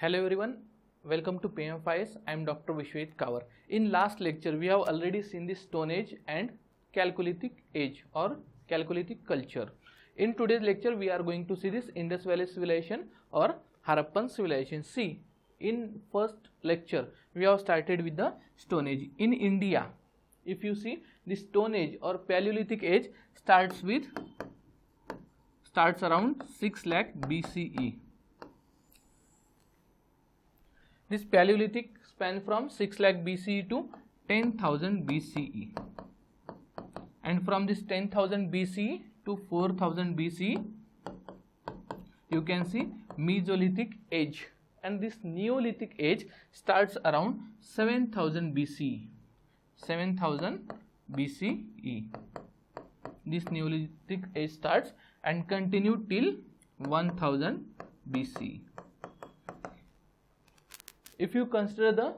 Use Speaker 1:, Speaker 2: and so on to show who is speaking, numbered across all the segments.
Speaker 1: Hello everyone, welcome to PMFIS. I am Dr. Vishwjeet Kawar. In last lecture, we have already seen the Stone Age and Chalcolithic Age or Chalcolithic culture. In today's lecture, we are going to see this Indus Valley Civilization or Harappan Civilization. See, in first lecture, we have started with the Stone Age. In India, if you see, the Stone Age or Paleolithic Age starts around 6 lakh BCE. This Paleolithic span from 6 lakh BCE to 10,000 BCE, and from this 10,000 BCE to 4,000 BCE you can see Mesolithic Age, and this Neolithic Age starts around 7,000 BCE. 7,000 BCE. This Neolithic Age starts and continue till 1,000 BCE. If you consider the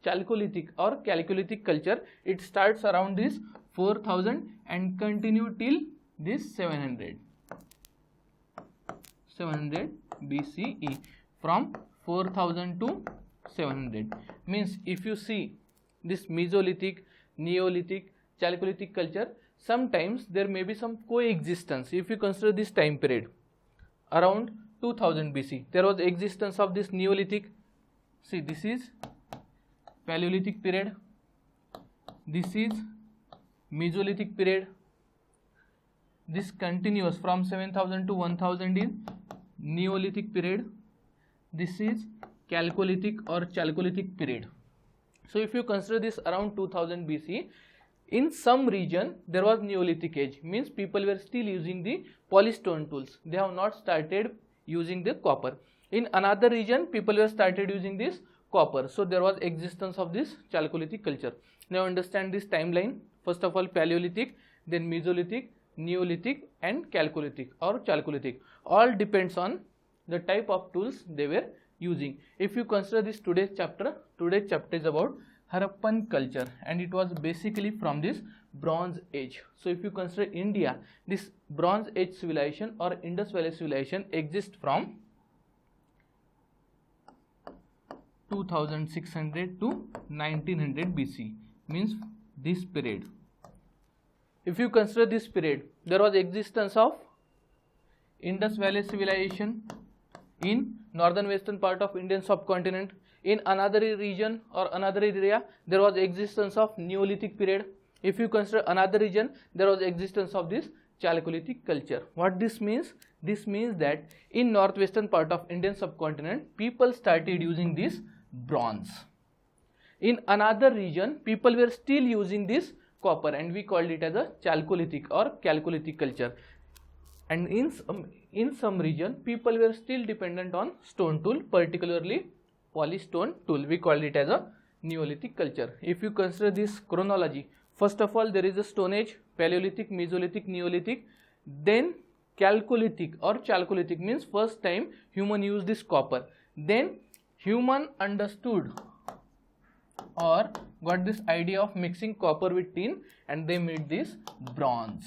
Speaker 1: Chalcolithic or Chalcolithic culture, it starts around this 4,000 and continue till this 700 BCE. From 4,000 to 700 means if you see this Mesolithic, Neolithic, Chalcolithic culture, sometimes there may be some coexistence. If you consider this time period around 2000 BC, there was existence of this Neolithic. See, this is Paleolithic period, this is Mesolithic period, this continues from 7,000 to 1,000 is Neolithic period, this is Chalcolithic or Chalcolithic period. So if you consider this around 2000 BC, in some region there was Neolithic Age, means people were still using the polystone tools, they have not started using the copper. In another region, people were started using this copper. So there was existence of this Chalcolithic culture. Now understand this timeline. First of all, Paleolithic, then Mesolithic, Neolithic, and Chalcolithic or Chalcolithic. All depends on the type of tools they were using. If you consider this today's chapter is about Harappan culture, and it was basically from this Bronze Age. So if you consider India, this Bronze Age civilization or Indus Valley Civilization exists from 2600 to 1900 BC, means this period. If you consider this period, there was existence of Indus Valley Civilization in northern western part of Indian subcontinent. In another region or another area, there was existence of Neolithic period. If you consider another region, there was existence of this Chalcolithic culture. What this means? This means that in northwestern part of Indian subcontinent, people started using this bronze. In another region, people were still using this copper, and we called it as a Chalcolithic or Chalcolithic culture. And in some region, people were still dependent on stone tool, particularly polystone tool. We called it as a Neolithic culture. If you consider this chronology, first of all, there is a Stone Age, Paleolithic, Mesolithic, Neolithic, then Chalcolithic or Chalcolithic means first time human used this copper. Then human understood or got this idea of mixing copper with tin, and they made this bronze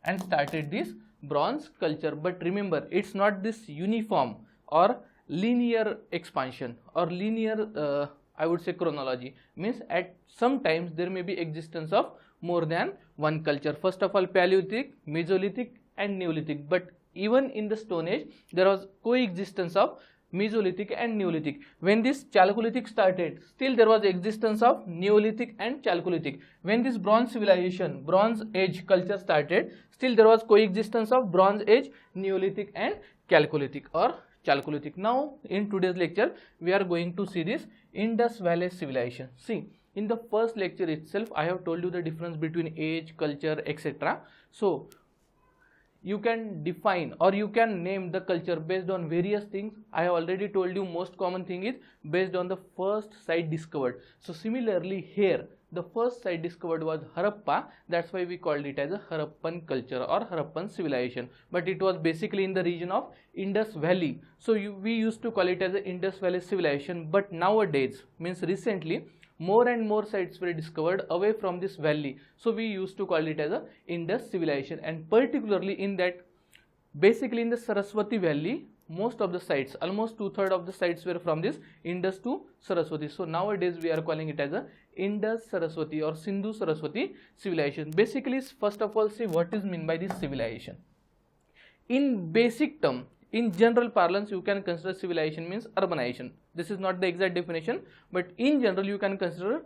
Speaker 1: and started this bronze culture. But remember, it's not this uniform or linear expansion or linear I would say chronology, means at sometimes there may be existence of more than one culture. First of all, Paleolithic, Mesolithic and Neolithic, but even in the Stone Age there was coexistence of Mesolithic and Neolithic. When this Chalcolithic started, still there was existence of Neolithic and Chalcolithic. When this Bronze Civilization, Bronze Age culture started, still there was coexistence of Bronze Age, Neolithic and Chalcolithic or Chalcolithic. Now in today's lecture, we are going to see this Indus Valley Civilization. See, in the first lecture itself, I have told you the difference between age, culture, etc. So you can define or you can name the culture based on various things. I have already told you most common thing is based on the first site discovered. So similarly here, the first site discovered was Harappa. That's why we called it as a Harappan culture or Harappan civilization. But it was basically in the region of Indus Valley. So we used to call it as the Indus Valley Civilization. But nowadays, means recently, more and more sites were discovered away from this valley. So we used to call it as a Indus civilization, and particularly in that, basically in the Saraswati valley, most of the sites, almost 2/3 of the sites were from this Indus to Saraswati. So nowadays we are calling it as a Indus Saraswati or Sindhu Saraswati civilization. Basically, first of all, see what is meant by this civilization. In basic term, in general parlance, you can consider civilization means urbanization. This is not the exact definition, but in general you can consider,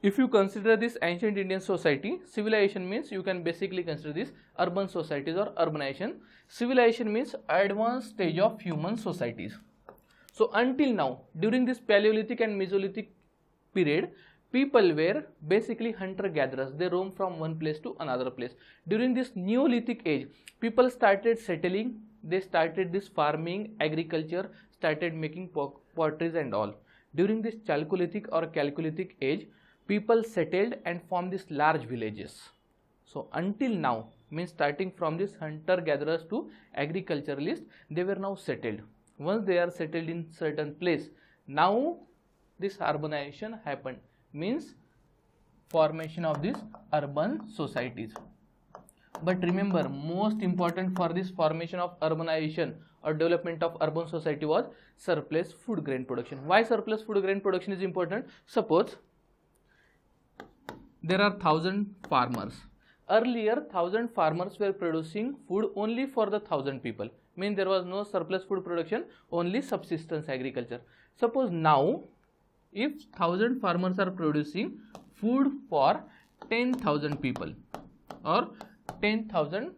Speaker 1: if you consider this ancient Indian society, civilization means you can basically consider this urban societies or urbanization. Civilization means advanced stage of human societies. So until now, during this Paleolithic and Mesolithic period, people were basically hunter-gatherers. They roam from one place to another place. During this Neolithic age, people started settling. They started this farming, agriculture, started making potteries and all. During this Chalcolithic or Chalcolithic age, people settled and formed these large villages. So until now, means starting from this hunter-gatherers to agriculturalists, they were now settled. Once they are settled in certain place, now this urbanization happened, means formation of these urban societies. But remember, most important for this formation of urbanization or development of urban society was surplus food grain production. Why surplus food grain production is important? Suppose there are 1,000 farmers. Earlier, 1,000 farmers were producing food only for the 1,000 people. Means there was no surplus food production, only subsistence agriculture. Suppose now, if 1,000 farmers are producing food for 10,000 people, or 10,000,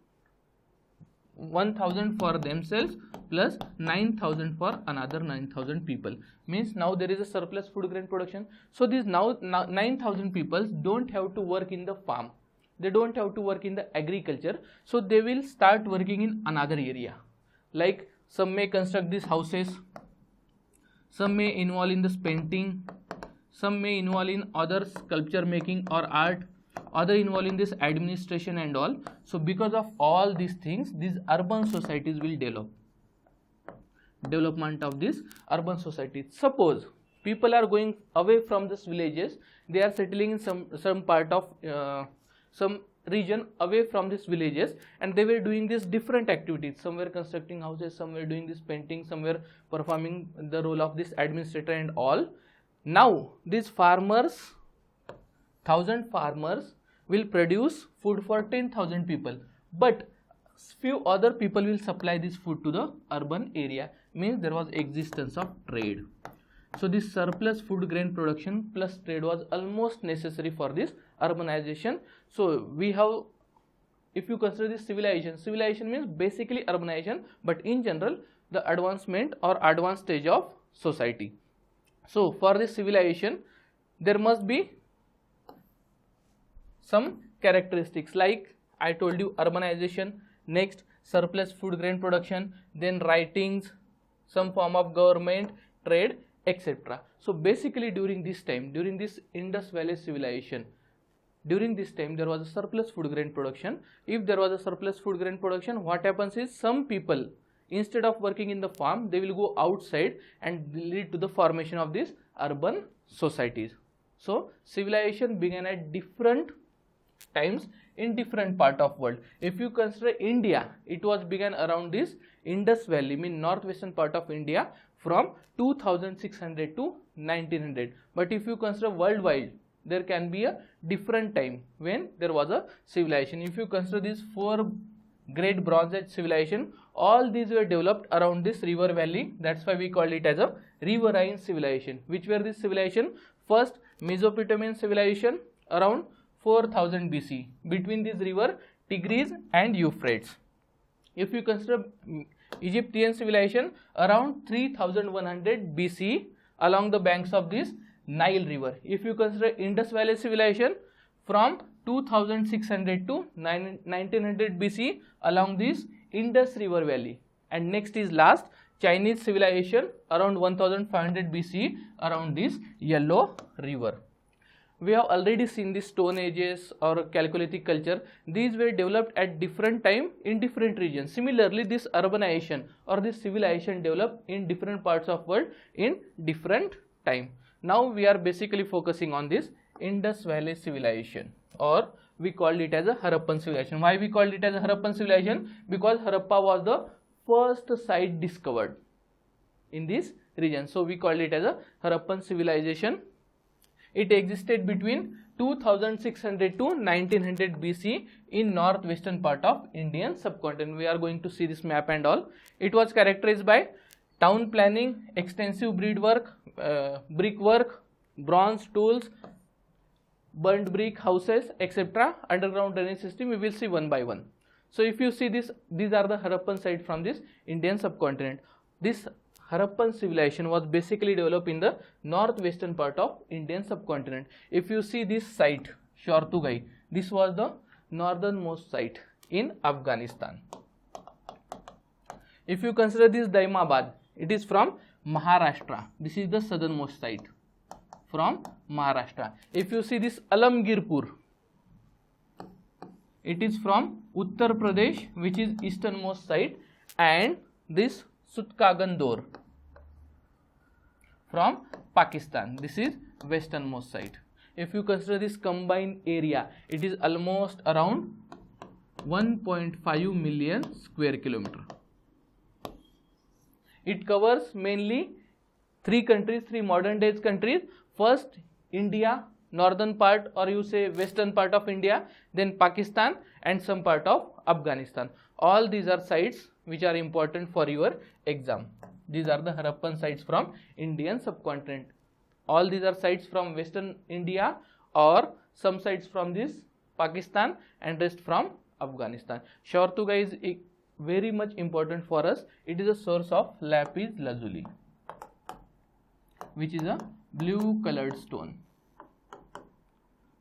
Speaker 1: 1,000 for themselves plus 9,000 for another 9,000 people, means now there is a surplus food grain production. So these now 9,000 people don't have to work in the farm, they don't have to work in the agriculture, so they will start working in another area. Like some may construct these houses, some may involve in this painting, some may involve in other sculpture making or art, other involved in this administration and all. So because of all these things, these urban societies will develop. Development of this urban society. Suppose people are going away from these villages, they are settling in some part of some region away from these villages, and they were doing these different activities. Some were constructing houses, some were doing this painting, some were performing the role of this administrator and all. Now these farmers, 1,000 farmers will produce food for 10,000 people, but few other people will supply this food to the urban area, means there was existence of trade. So this surplus food grain production plus trade was almost necessary for this urbanization. So we have, if you consider this civilization means basically urbanization, but in general the advancement or advanced stage of society. So for this civilization there must be some characteristics, like I told you, urbanization, next surplus food grain production, then writings, some form of government, trade, etc. So basically during this time, during this Indus Valley Civilization, during this time there was a surplus food grain production. If there was a surplus food grain production, what happens is some people, instead of working in the farm, they will go outside and lead to the formation of these urban societies. So civilization began at different times in different part of world. If you consider India, it was began around this Indus Valley, mean northwestern part of India, from 2600 to 1900. But if you consider worldwide, there can be a different time when there was a civilization. If you consider these 4 great Bronze Age civilization, all these were developed around this river valley. That's why we call it as a riverine civilization. Which were this civilization? First, Mesopotamian civilization around 4000 BC, between this river Tigris and Euphrates. If you consider Egyptian civilization around 3100 BC along the banks of this Nile river. If you consider Indus Valley civilization from 2600 to 1900 BC along this Indus river valley. And next is last, Chinese civilization around 1500 BC around this Yellow river. We have already seen the Stone Ages or Chalcolithic culture. These were developed at different time in different regions. Similarly, this urbanization or this civilization developed in different parts of world in different time. Now we are basically focusing on this Indus Valley Civilization, or we called it as a Harappan civilization. Why we called it as a Harappan civilization? Because Harappa was the first site discovered in this region. So we called it as a Harappan civilization. It existed between 2600 to 1900 BC in northwestern part of Indian subcontinent. We are going to see this map and all. It was characterized by town planning, extensive brickwork, bronze tools, burnt brick houses, etc. Underground drainage system. We will see one by one. So if you see this, these are the Harappan sites from this Indian subcontinent. This Harappan civilization was basically developed in the northwestern part of Indian subcontinent. If you see this site, Shortugai, this was the northernmost site in Afghanistan. If you consider this Daimabad, it is from Maharashtra. This is the southernmost site from Maharashtra. If you see this Alamgirpur, it is from Uttar Pradesh, which is easternmost site, and this Sutkagandor from Pakistan. This is westernmost site. If you consider this combined area, it is almost around 1.5 million square kilometer. It covers mainly three modern days countries. First, India, northern part, or you say western part of India, then Pakistan and some part of Afghanistan. All these are sites which are important for your exam. These are the Harappan sites from Indian subcontinent. All these are sites from western India or some sites from this Pakistan and rest from Afghanistan. Shortuga is very much important for us. It is a source of lapis lazuli, which is a blue colored stone.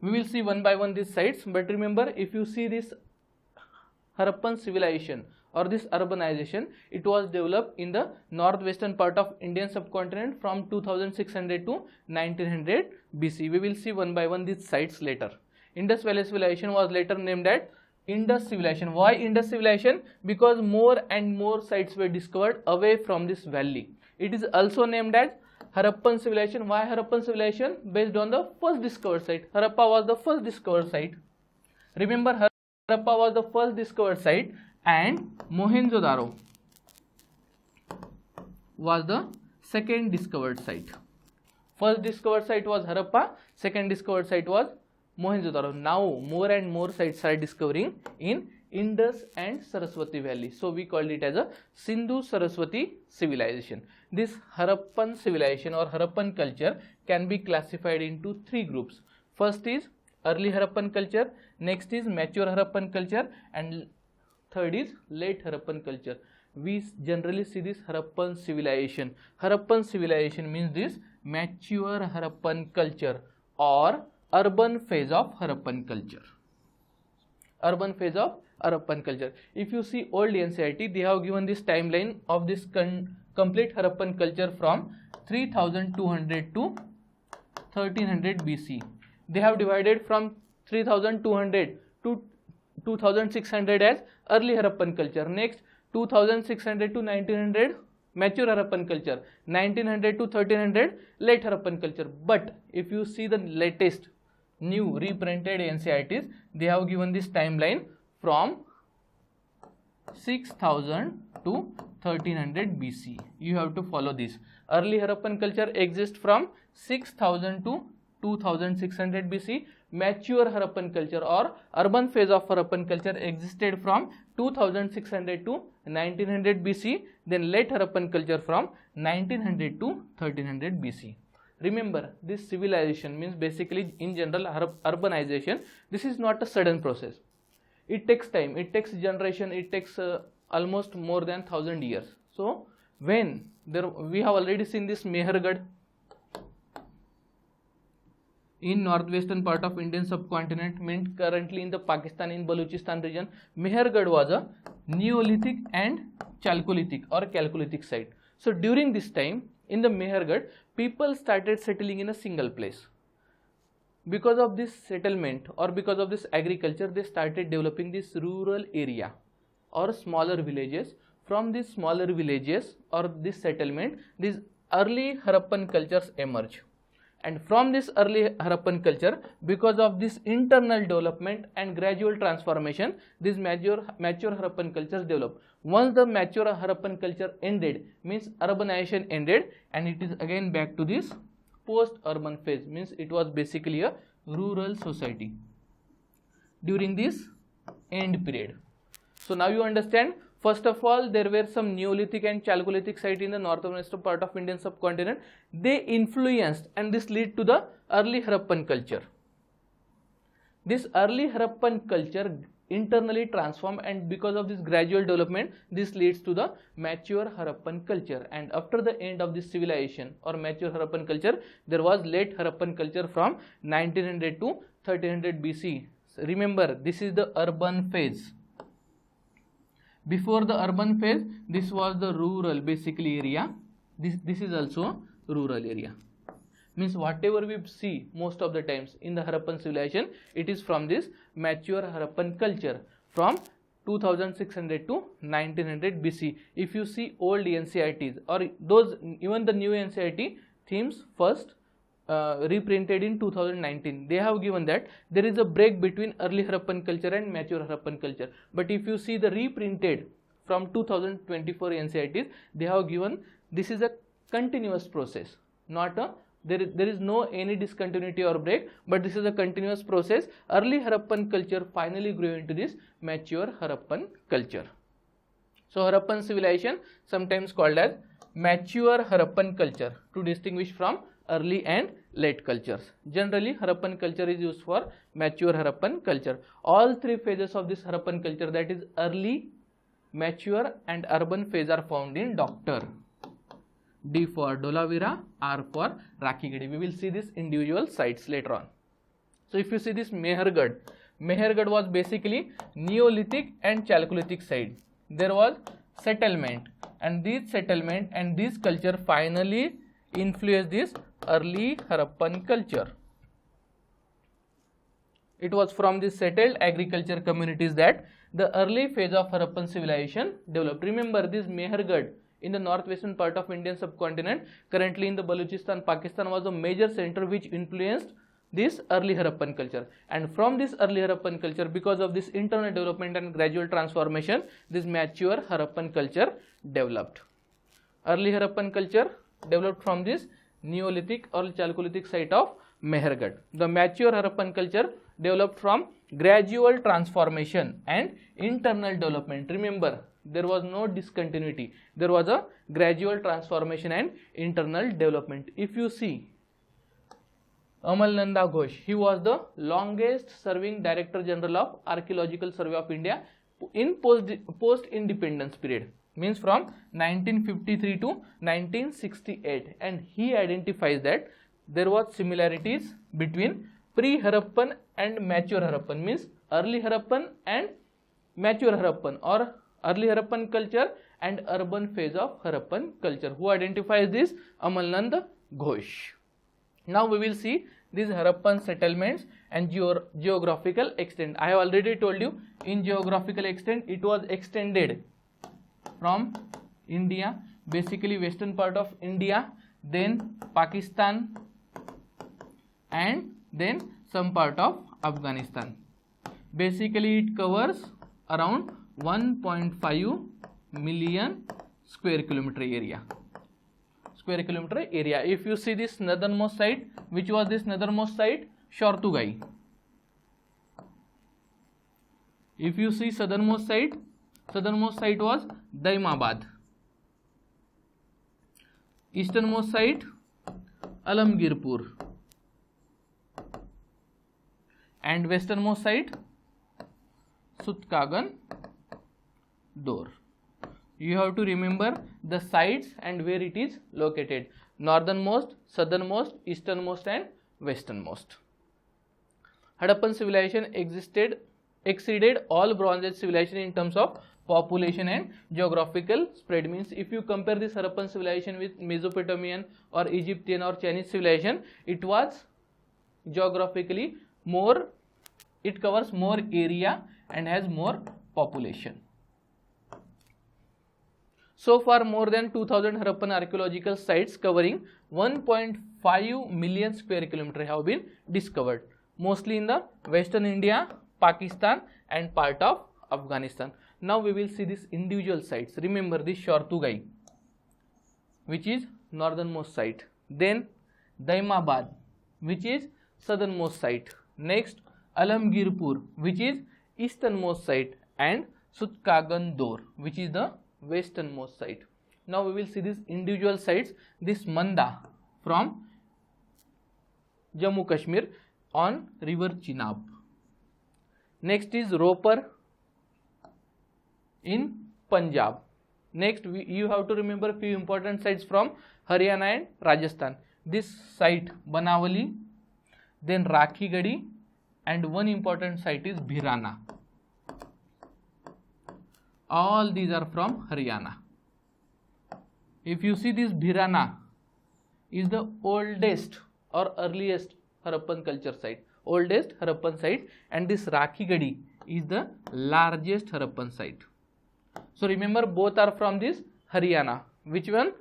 Speaker 1: We will see one by one these sites, but remember, if you see this Harappan civilization or this urbanization, it was developed in the northwestern part of Indian subcontinent from 2600 to 1900 BC. We will see one by one these sites later. Indus Valley Civilization was later named as Indus Civilization. Why Indus Civilization? Because more and more sites were discovered away from this valley. It is also named as Harappan Civilization. Why Harappan Civilization? Based on the first discovered site. Harappa was the first discovered site. Remember, Harappa was the first discovered site, and Mohenjodaro was the second discovered site. First discovered site was Harappa, second discovered site was Mohenjodaro. Now more and more sites are discovering in Indus and Saraswati Valley. So we called it as a Sindhu-Saraswati civilization. This Harappan civilization or Harappan culture can be classified into three groups. First is early Harappan culture, next is mature Harappan culture, and third is late Harappan culture. We generally see this Harappan civilization. Harappan civilization means this mature Harappan culture or urban phase of Harappan culture. Urban phase of Harappan culture. If you see old NCERT, they have given this timeline of this complete Harappan culture from 3200 to 1300 BC. They have divided from 3200 to 2600 as early Harappan culture. Next, 2600 to 1900 mature Harappan culture. 1900 to 1300 late Harappan culture. But if you see the latest new reprinted NCERTs, they have given this timeline from 6000 to 1300 BC. You have to follow this. Early Harappan culture exists from 6000 to 2600 BC. Mature Harappan culture or urban phase of Harappan culture existed from 2600 to 1900 BC. Then late Harappan culture from 1900 to 1300 BC. Remember, this civilization means basically in general urbanization. This is not a sudden process. It takes time, it takes generation, it takes almost more than 1000 years. So when we have already seen this Mehergarh in northwestern part of Indian subcontinent, meant currently in the Pakistan in Balochistan region. Mehergarh was a Neolithic and Chalcolithic or Chalcolithic site. So during this time in the Mehergarh, people started settling in a single place. Because of this settlement or because of this agriculture, they started developing this rural area or smaller villages. From these smaller villages or this settlement, these early Harappan cultures emerge. And from this early Harappan culture, because of this internal development and gradual transformation, this mature Harappan culture developed. Once the mature Harappan culture ended, means urbanization ended, and it is again back to this post-urban phase, means it was basically a rural society during this end period. So now you understand. First of all, there were some Neolithic and Chalcolithic sites in the northwestern part of Indian subcontinent. They influenced, and this led to the early Harappan culture. This early Harappan culture internally transformed, and because of this gradual development, this leads to the mature Harappan culture. And after the end of this civilization or mature Harappan culture, there was late Harappan culture from 1900 to 1300 BC. So remember, this is the urban phase. Before the urban phase, this was the rural basically area. This is also rural area. Means whatever we see most of the times in the Harappan civilization, it is from this mature Harappan culture from 2600 to 1900 BC. If you see old NCERTs or those, even the new NCERT themes first reprinted in 2019, they have given that there is a break between early Harappan culture and mature Harappan culture. But if you see the reprinted from 2024 NCERTs, they have given this is a continuous process, not a there is no any discontinuity or break, but this is a continuous process. Early Harappan culture finally grew into this mature Harappan culture. So Harappan civilization sometimes called as mature Harappan culture to distinguish from early and late cultures. Generally, Harappan culture is used for mature Harappan culture. All three phases of this Harappan culture, that is early, mature and urban phase, are found in Doctor. D for Dholavira, R for Rakhigarhi. We will see this individual sites later on. So if you see this Mehergarh was basically Neolithic and Chalcolithic site. There was settlement, and this settlement and this culture finally influenced this early Harappan culture. It was from the settled agriculture communities that the early phase of Harappan civilization developed. Remember, this Mehergarh in the northwestern part of Indian subcontinent, currently in the Balochistan, Pakistan, was a major center which influenced this early Harappan culture. And from this early Harappan culture, because of this internal development and gradual transformation, this mature Harappan culture developed. Early Harappan culture developed from this Neolithic or Chalcolithic site of Mehergarh. The mature Harappan culture developed from gradual transformation and internal development. Remember, there was no discontinuity. There was a gradual transformation and internal development. If you see Amalnanda Ghosh, he was the longest serving Director General of Archaeological Survey of India in post-independence period, means from 1953 to 1968, and he identifies that there was similarities between pre-Harappan and mature Harappan, means early Harappan and mature Harappan, or early Harappan culture and urban phase of Harappan culture. Who identifies this? Amalnanda Ghosh. Now we will see these Harappan settlements and geographical extent. I have already told you, in geographical extent it was extended from India, basically western part of India, then Pakistan, and then some part of Afghanistan. Basically it covers around 1.5 million square kilometer area. If you see this northernmost site, which was this northernmost site? Shortugai. If you see southernmost site was Daimabad. Easternmost site Alamgirpur, and westernmost site Sutkagan Dor. You have to remember the sites and where it is located: northernmost, southernmost, easternmost and westernmost. Harappan civilization exceeded all Bronze Age civilization in terms of population and geographical spread. Means if you compare this Harappan civilization with Mesopotamian or Egyptian or Chinese civilization, it was geographically more, it covers more area and has more population. So far, more than 2000 Harappan archaeological sites covering 1.5 million square kilometers have been discovered, mostly in the Western India, Pakistan and part of Afghanistan. Now we will see these individual sites. Remember this Shortugai, which is northernmost site. Then Daimabad, which is southernmost site. Next Alamgirpur, which is easternmost site, and Sutkagandor, which is the westernmost site. Now we will see these individual sites. This Manda from Jammu Kashmir on river Chenab. Next is Ropar in Punjab. Next you have to remember few important sites from Haryana and Rajasthan. This site Banawali, then Rakhigadi, and one important site is Bhirana. All these are from Haryana. If you see this, Bhirana is the oldest or earliest Harappan culture site, oldest Harappan site, and this Rakhigadi is the largest Harappan site. So remember, both are from this Haryana. Which one?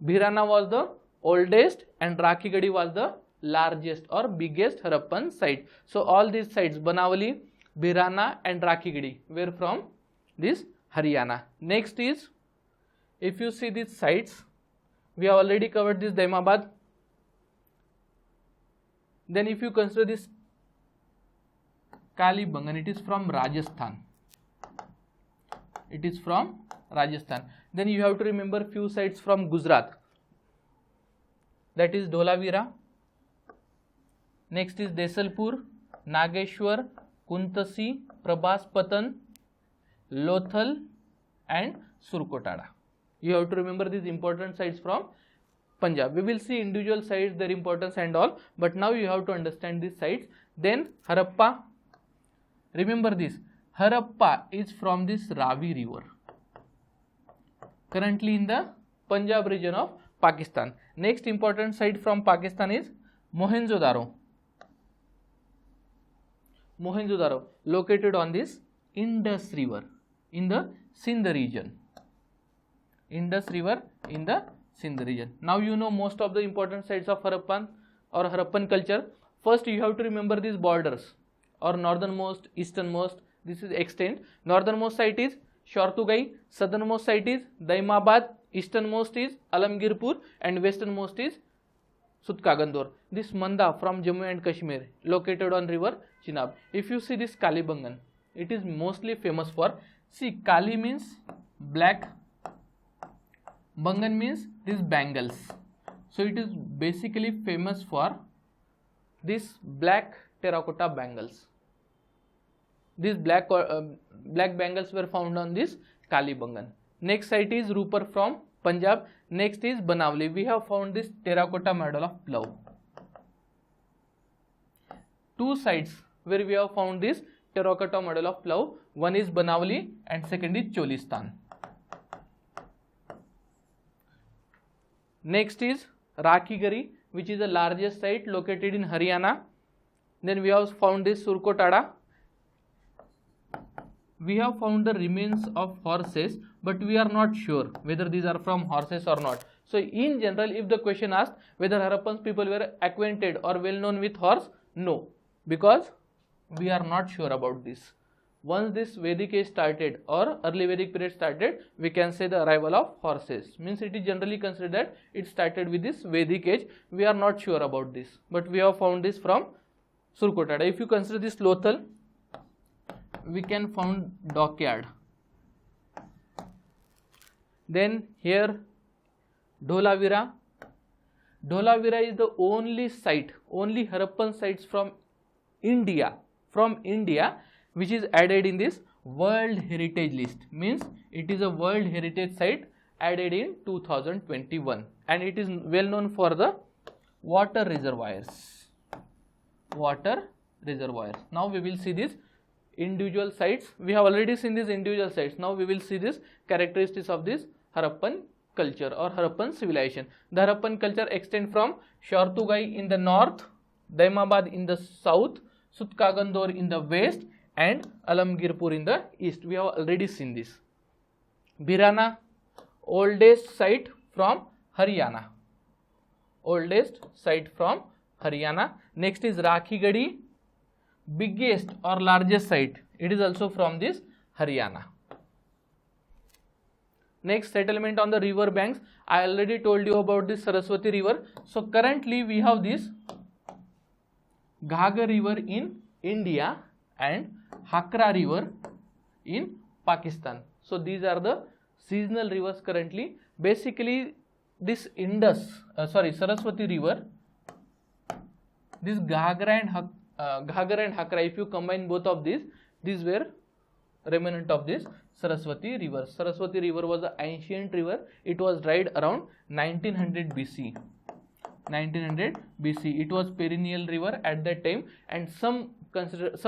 Speaker 1: Bhirana was the oldest and Rakhigadi was the largest or biggest Harappan site. So all these sites, Banawali, Bhirana and Rakhigadi, were from this Haryana. Next is, if you see these sites, we have already covered this Daimabad. Then if you consider this Kalibangan, it is from Rajasthan. It is from Rajasthan. Then you have to remember few sites from Gujarat. That is Dholavira. Next is Desalpur, Nageshwar, Kuntasi, Prabaspatan, Lothal and Surkotada. You have to remember these important sites from Punjab. We will see individual sites, their importance and all, but now you have to understand these sites. Then Harappa. Remember this, Harappa is from this Ravi river, currently in the Punjab region of Pakistan. Next important site from Pakistan is Mohenjodaro. Mohenjodaro, located on this Indus river in the Sindh region. Indus river in the Sindh region. Now you know most of the important sites of Harappan or Harappan culture. First you have to remember these borders, or northernmost, easternmost. This is extent. Northernmost site is Shortugai, southernmost site is Daimabad, easternmost is Alamgirpur and westernmost is Sutkagandor. This Manda from Jammu and Kashmir, located on river Chenab. If you see this Kalibangan, it is mostly famous for, see, Kali means black, Bangan means these bangles. So it is basically famous for this black terracotta bangles. These black bangles were found on this Kalibangan. Next site is Ropar from Punjab. Next is Banawali. We have found this terracotta model of plough. Two sites where we have found this terracotta model of plough. One is Banawali and second is Cholistan. Next is Rakhigari, which is the largest site located in Haryana. Then we have found this Surkotada. We have found the remains of horses, but we are not sure whether these are from horses or not. So in general, if the question asked whether Harappan people were acquainted or well known with horse, no, because we are not sure about this. Once this Vedic age started or early Vedic period started, we can say the arrival of horses. Means it is generally considered that it started with this Vedic age. We are not sure about this, but we have found this from Surkotada. If you consider this Lothal, we can found dockyard. Then here Dholavira. Dholavira is the only site, only Harappan sites from India, which is added in this World Heritage List. Means it is a World Heritage Site added in 2021, and it is well known for the water reservoirs. Now we will see this individual sites. We have already seen these individual sites. Now we will see this characteristics of this Harappan culture or Harappan civilization. The Harappan culture extends from Shortugai in the north, Daimabad in the south, Sutkagandor in the west and Alamgirpur in the east. We have already seen this. Bhirana, oldest site from Haryana. Oldest site from Haryana. Next is Rakhigadi, biggest or largest site. It is also from this Haryana. Next, settlement on the river banks. I already told you about this Saraswati river. So currently we have this Ghaggar river in India and Hakra river in Pakistan. So these are the seasonal rivers currently. Basically this Saraswati river, this Ghaggar and Hakra, if you combine both of these were remnant of this Saraswati river. Saraswati river was an ancient river. It was dried around 1900 BC. 1900 BC. It was perennial river at that time, and some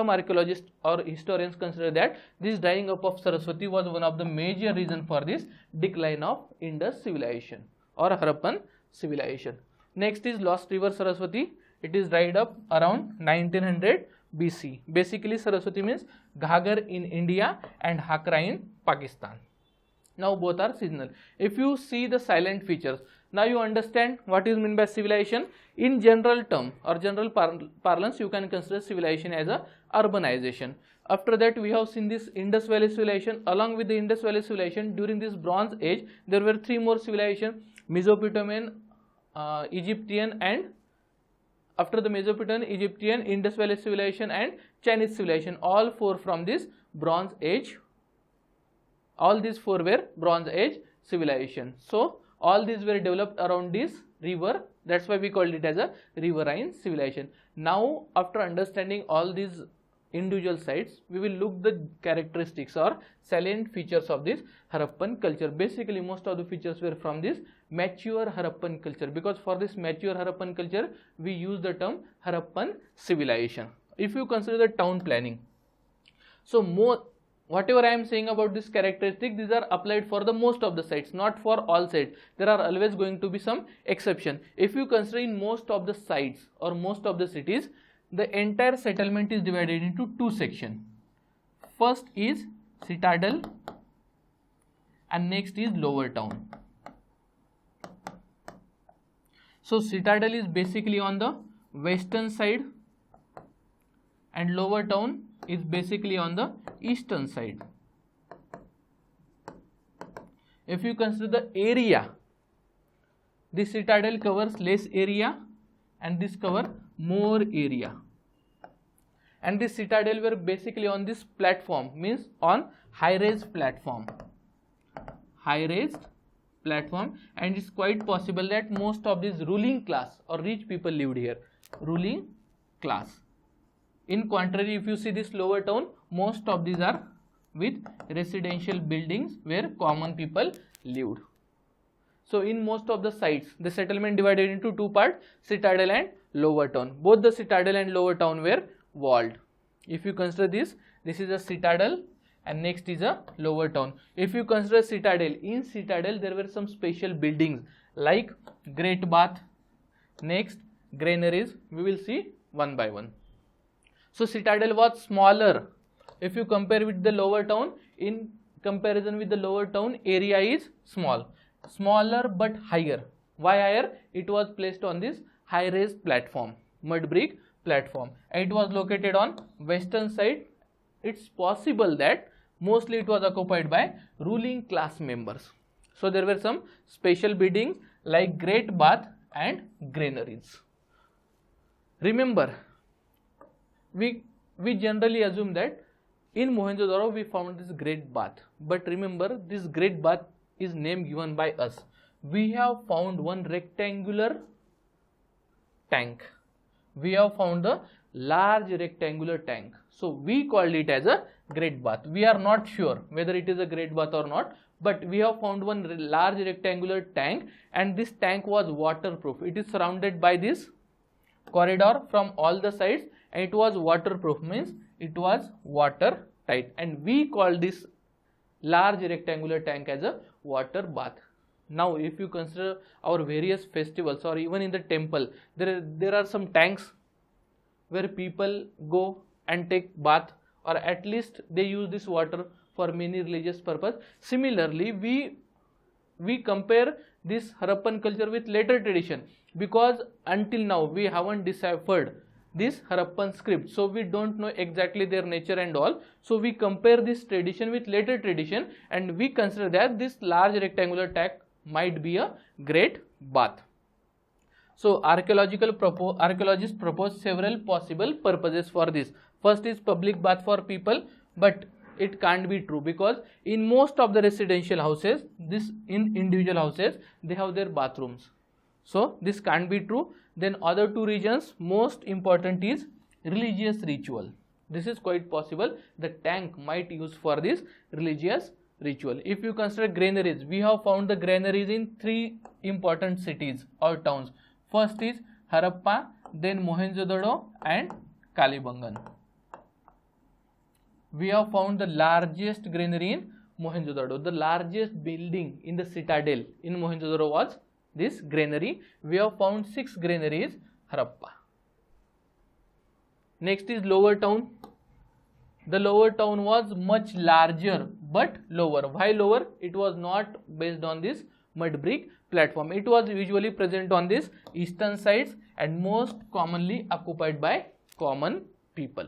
Speaker 1: archaeologists or historians consider that this drying up of Saraswati was one of the major reasons for this decline of Indus civilization or Harappan civilization. Next is lost river Saraswati. It is dried up around 1900 BC. Basically Saraswati means Ghaggar in India and Hakra in Pakistan. Now both are seasonal. If you see the silent features, now you understand what is meant by civilization. In general term or general parlance, you can consider civilization as a urbanization. After that, we have seen this Indus Valley Civilization. Along with the Indus Valley Civilization, during this Bronze Age, there were three more civilizations: Mesopotamian, Egyptian, and after the Mesopotamian, Egyptian, Indus Valley Civilization and Chinese civilization. All four from this Bronze Age. All these four were Bronze Age civilization. So all these were developed around this river. That's why we called it as a riverine civilization. Now, after understanding all these individual sites, we will look the characteristics or salient features of this Harappan culture. Basically, most of the features were from this mature Harappan culture, because for this mature Harappan culture, we use the term Harappan civilization. If you consider the town planning, so whatever I am saying about this characteristic, these are applied for the most of the sites, not for all sites. There are always going to be some exception. If you consider in most of the sites or most of the cities, the entire settlement is divided into two sections. First is citadel and next is lower town. So citadel is basically on the western side and lower town is basically on the eastern side. If you consider the area, this citadel covers less area and this cover more area. And this citadel were basically on this platform, means on high-raised platform. High-raised platform, and it's quite possible that most of this ruling class or rich people lived here. Ruling class. In contrary, if you see this lower town, most of these are with residential buildings where common people lived. So in most of the sites, the settlement divided into two parts, citadel and lower town. Both the citadel and lower town were walled. If you consider this is a citadel and next is a lower town. If you consider citadel, in citadel there were some special buildings like great bath, next granaries. We will see one by one. So citadel was smaller. If you compare with the lower town, in comparison with the lower town, area is smaller but higher. Why higher? It was placed on this high raised platform, mud brick platform, and it was located on western side. It's possible that mostly it was occupied by ruling class members. So there were some special buildings like great bath and granaries. Remember, we generally assume that in Mohenjodaro we found this great bath, but remember, this great bath is name given by us. We have found one rectangular tank. We have found a large rectangular tank. So we called it as a great bath. We are not sure whether it is a great bath or not, but we have found one large rectangular tank, and this tank was waterproof. It is surrounded by this corridor from all the sides, and it was waterproof, means it was watertight, and we call this large rectangular tank as a water bath. Now if you consider our various festivals or even in the temple, there are some tanks where people go and take bath, or at least they use this water for many religious purpose. Similarly, we we compare this Harappan culture with later tradition, because until now we haven't deciphered this Harappan script, so we don't know exactly their nature and all. So we compare this tradition with later tradition, and we consider that this large rectangular tank might be a great bath. So archaeologists propose several possible purposes for this. First is public bath for people, but it can't be true, because in most of the residential houses, in individual houses, they have their bathrooms. So this can't be true. Then other two reasons, most important is religious ritual. This is quite possible. The tank might use for this religious ritual. If you consider granaries, we have found the granaries in 3 important cities or towns. First is Harappa, then Mohenjodaro and Kalibangan. We have found the largest granary in Mohenjodaro. The largest building in the citadel in Mohenjodaro was this granary. We have found 6 granaries, Harappa. Next is lower town. The lower town was much larger but lower. Why lower? It was not based on this mud brick platform. It was usually present on this eastern sides and most commonly occupied by common people.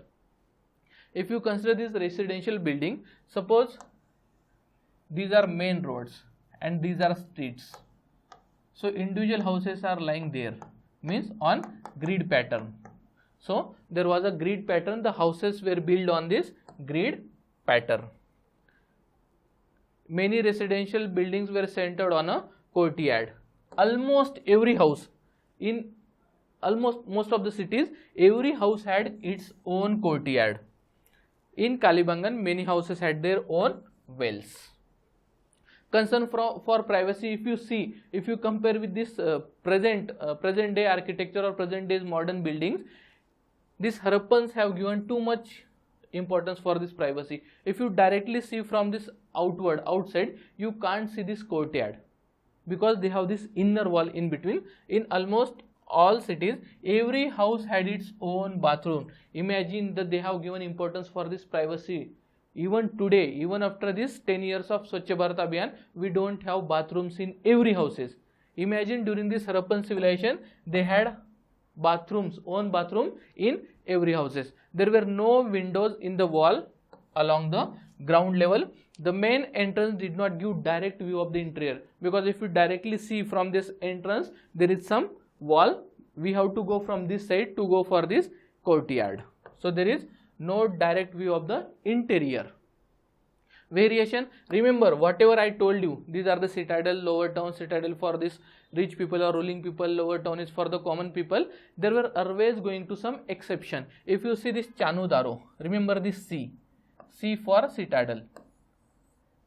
Speaker 1: If you consider this residential building, suppose these are main roads and these are streets. So individual houses are lying there, means on grid pattern. So there was a grid pattern. The houses were built on this grid pattern. Many residential buildings were centered on a courtyard. Almost every house in most of the cities, every house had its own courtyard. In Kalibangan, many houses had their own wells. Concern for privacy, if you compare with this present day architecture or present day's modern buildings, these Harappans have given too much importance for this privacy. If you directly see from this outside, you can't see this courtyard, because they have this inner wall in between. In almost all cities, every house had its own bathroom. Imagine that they have given importance for this privacy. Even today, even after this 10 years of Swachh Bharat Abhiyan, we don't have bathrooms in every houses. Imagine during this Harappan civilization, they had bathrooms, own bathroom in every houses. There were no windows in the wall along the ground level. The main entrance did not give direct view of the interior, because if you directly see from this entrance, there is some wall. We have to go from this side to go for this courtyard. So there is no direct view of the interior. Variation, remember whatever I told you, these are the citadel, lower town, citadel for this rich people or ruling people, lower town is for the common people. There were always going to some exception. If you see this Chanudaro, remember this C for citadel.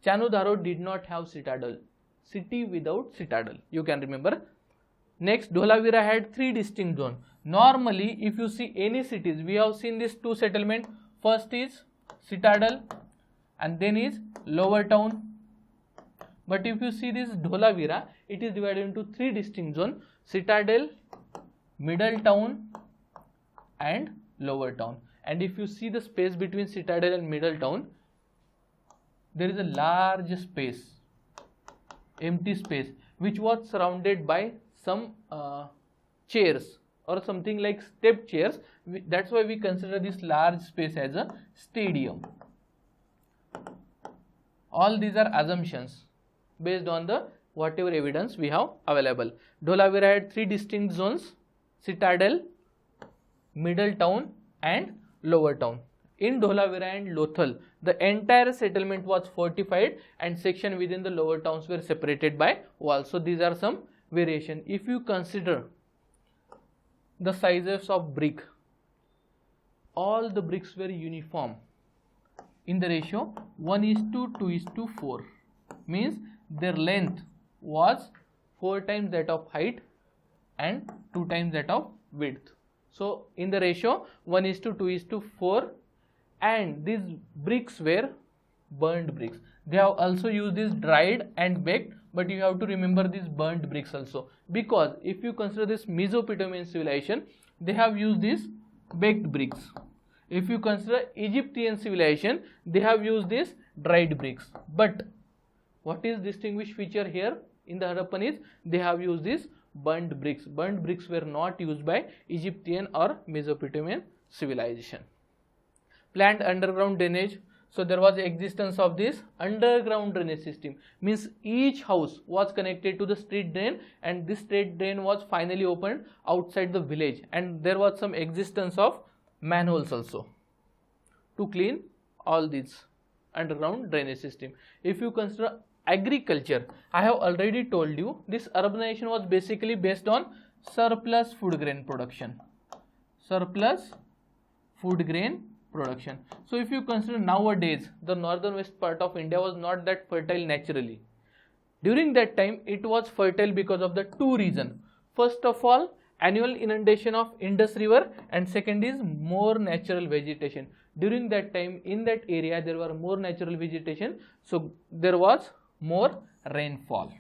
Speaker 1: Chanudaro did not have citadel, city without citadel, you can remember. Next, Dholavira had 3 distinct zones. Normally, if you see any cities, we have seen these 2 settlements. First is citadel and then is lower town. But if you see this Dholavira, it is divided into 3 distinct zones: citadel, middle town and lower town. And if you see the space between citadel and middle town, there is a large space, empty space, which was surrounded by some chairs or something like step chairs. That's why we consider this large space as a stadium. All these are assumptions based on the whatever evidence we have available. Dholavira had 3 distinct zones: citadel, middle town and lower town. In Dholavira and Lothal, the entire settlement was fortified and section within the lower towns were separated by walls. So these are some variation. If you consider the sizes of brick, all the bricks were uniform in the ratio 1:2:4, means their length was 4 times that of height and 2 times that of width. So in the ratio 1:2:4, and these bricks were burned bricks. They have also used this dried and baked, but you have to remember these burnt bricks also, because if you consider this Mesopotamian civilization, they have used these baked bricks. If you consider Egyptian civilization, they have used these dried bricks. But what is distinguished feature here in the Harappan is they have used this burnt bricks. Burnt bricks were not used by Egyptian or Mesopotamian civilization. Planned underground drainage. So there was the existence of this underground drainage system, means each house was connected to the street drain, and this street drain was finally opened outside the village, and there was some existence of manholes also to clean all these underground drainage system. If you consider agriculture, I have already told you this urbanization was basically based on surplus food grain production. Surplus food grain production. So if you consider nowadays, the northern west part of India was not that fertile naturally. During that time it was fertile because of the two reasons. First of all, annual inundation of Indus river, and second is more natural vegetation. During that time in that area there were more natural vegetation, so there was more rainfall.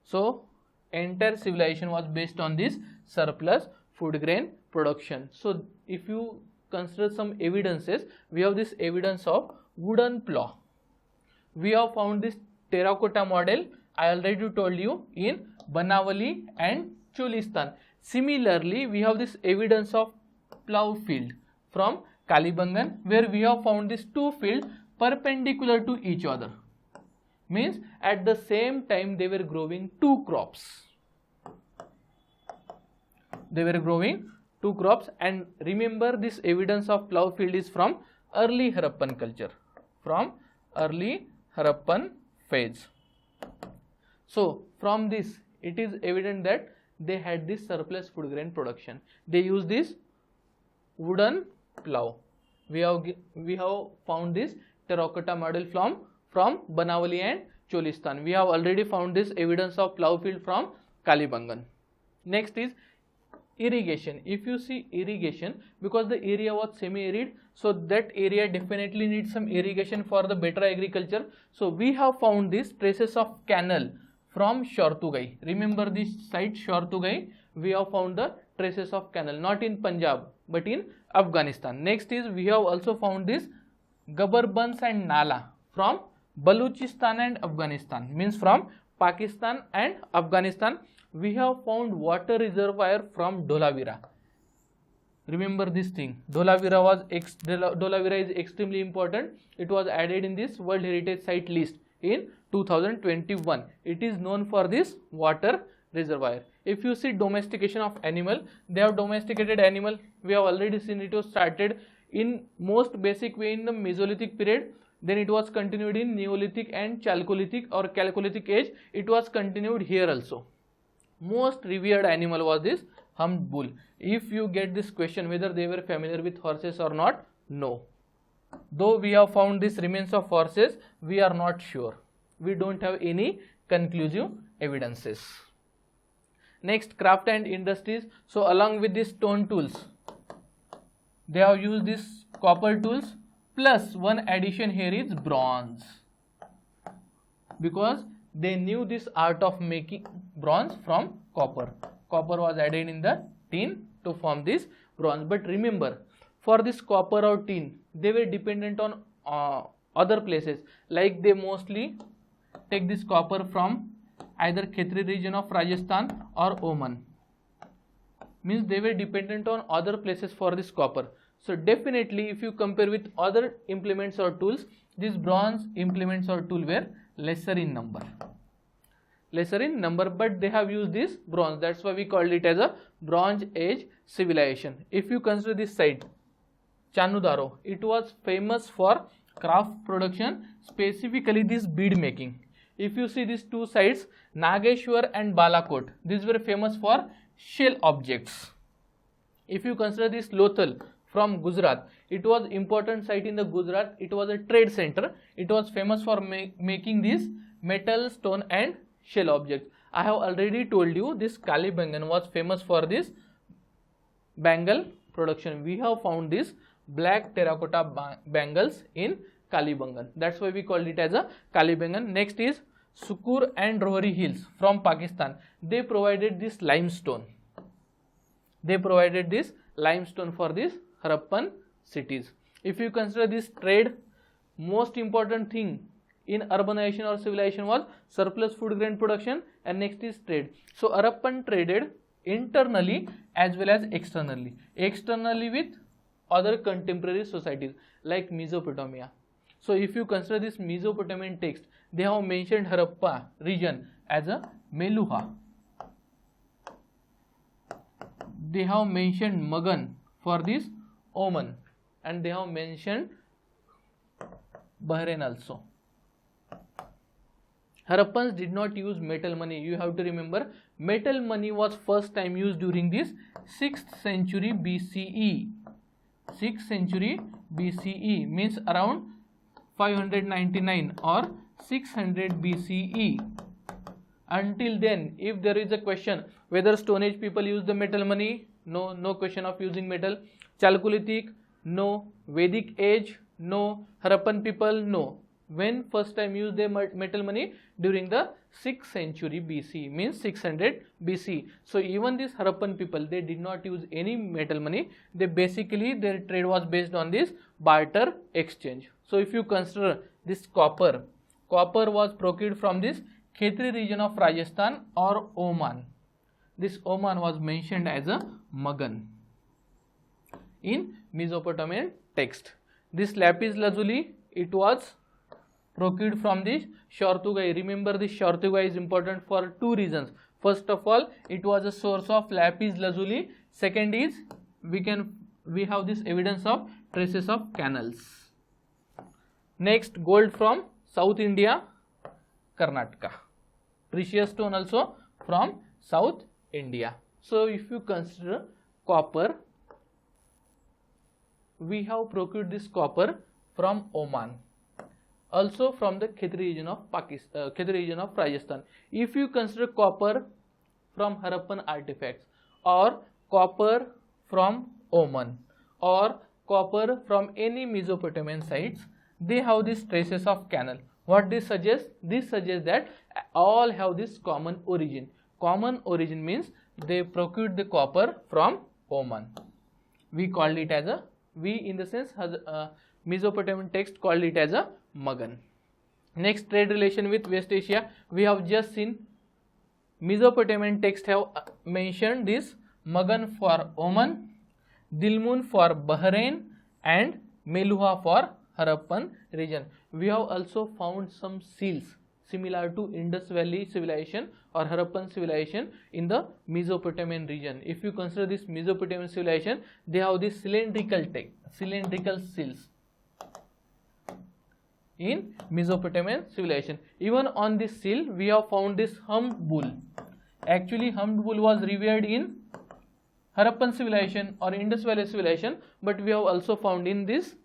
Speaker 1: So entire civilization was based on this surplus food grain production. So if you consider some evidences, we have this evidence of wooden plough. We have found this terracotta model, I already told you, in Banavali and Cholistan. Similarly, we have this evidence of plough field from Kalibangan, where we have found these two fields perpendicular to each other. Means at the same time they were growing two crops. They were growing two crops, and remember this evidence of plough field is from early Harappan culture, from early Harappan phase. So from this it is evident that they had this surplus food grain production. They use this wooden plough. We have found this terracotta model from Banavali and Cholistan. We have already found this evidence of plough field from Kalibangan. Next is irrigation. If you see irrigation, because the area was semi-arid, so that area definitely needs some irrigation for the better agriculture. So we have found these traces of canal from Shortugai. Remember this site Shortugai, we have found the traces of canal, not in Punjab but in Afghanistan. Next is we have also found this Gabarbans and Nala from Baluchistan and Afghanistan, means from Pakistan and Afghanistan. We have found water reservoir from Dholavira. Remember this thing, Dholavira is extremely important. It was added in this World Heritage Site list in 2021. It is known for this water reservoir. If you see domestication of animal, they have domesticated animal. We have already seen it was started in most basic way in the Mesolithic period. Then it was continued in Neolithic and Chalcolithic or Chalcolithic age. It was continued here also. Most revered animal was this humped bull. If you get this question whether they were familiar with horses or not, no. Though we have found this remains of horses, we are not sure. We don't have any conclusive evidences. Next, craft and industries. So along with these stone tools, they have used these copper tools, plus one addition here is bronze, because they knew this art of making bronze from copper. Copper was added in the tin to form this bronze. But remember, for this copper or tin, they were dependent on other places, like they mostly take this copper from either Khetri region of Rajasthan or Oman. Means they were dependent on other places for this copper. So definitely if you compare with other implements or tools, these bronze implements or tool were lesser in number, but they have used this bronze. That's why we called it as a Bronze Age civilization. If you consider this site, Chanudaro, it was famous for craft production, specifically this bead making. If you see these two sites, Nageshwar and Balakot, these were famous for shell objects. If you consider this Lothal from Gujarat, it was important site in the Gujarat. It was a trade center. It was famous for making these metal, stone and shell objects. I have already told you this Kalibangan was famous for this bangle production. We have found this black terracotta bangles in Kalibangan. That's why we called it as a Kalibangan. Next is Sukur and Rohri hills from Pakistan. They provided this limestone. For this Harappan cities. If you consider this trade, most important thing in urbanization or civilization was surplus food grain production, and next is trade. So Harappan traded internally as well as externally. Externally with other contemporary societies like Mesopotamia. So if you consider this Mesopotamian text, they have mentioned Harappa region as a Meluha. They have mentioned Magan for this Oman, and they have mentioned Bahrain also. Harappans did not use metal money. You have to remember, metal money was first time used during this 6th century BCE. 6th century BCE means around 599 or 600 BCE. Until then, if there is a question whether Stone Age people use the metal money, no, no question of using metal. Chalcolithic, no. Vedic age, no. Harappan people, no. When first time used the metal money? During the 6th century BC, means 600 BC. So even these Harappan people, they did not use any metal money. They basically, their trade was based on this barter exchange. So if you consider this copper was procured from this Khetri region of Rajasthan or Oman. This Oman was mentioned as a Magan in Mesopotamian text. This lapis lazuli, it was procured from this Shortugai. Remember, this Shortugai is important for two reasons. First of all, it was a source of lapis lazuli. Second is, we have this evidence of traces of canals. Next, gold from South India, Karnataka. Precious stone also from South India. So if you consider copper, we have procured this copper from Oman, also from the Khetri region of Khetri region of Rajasthan. If you consider copper from Harappan artifacts, or copper from Oman, or copper from any Mesopotamian sites, they have these traces of canal. What this suggests? This suggests that all have this common origin. Common origin means they procured the copper from Oman. We called it as a, in the sense, Mesopotamian text called it as a Magan. Next, trade relation with West Asia. We have just seen Mesopotamian text have mentioned this Magan for Oman, Dilmun for Bahrain, and Meluha for Harappan region. We have also found some seals similar to Indus Valley Civilization or Harappan civilization in the Mesopotamian region. If you consider this Mesopotamian civilization, they have this cylindrical seals in Mesopotamian civilization. Even on this seal, we have found this humped bull. Actually, humped bull was revered in Harappan civilization or Indus Valley civilization, but we have also found in this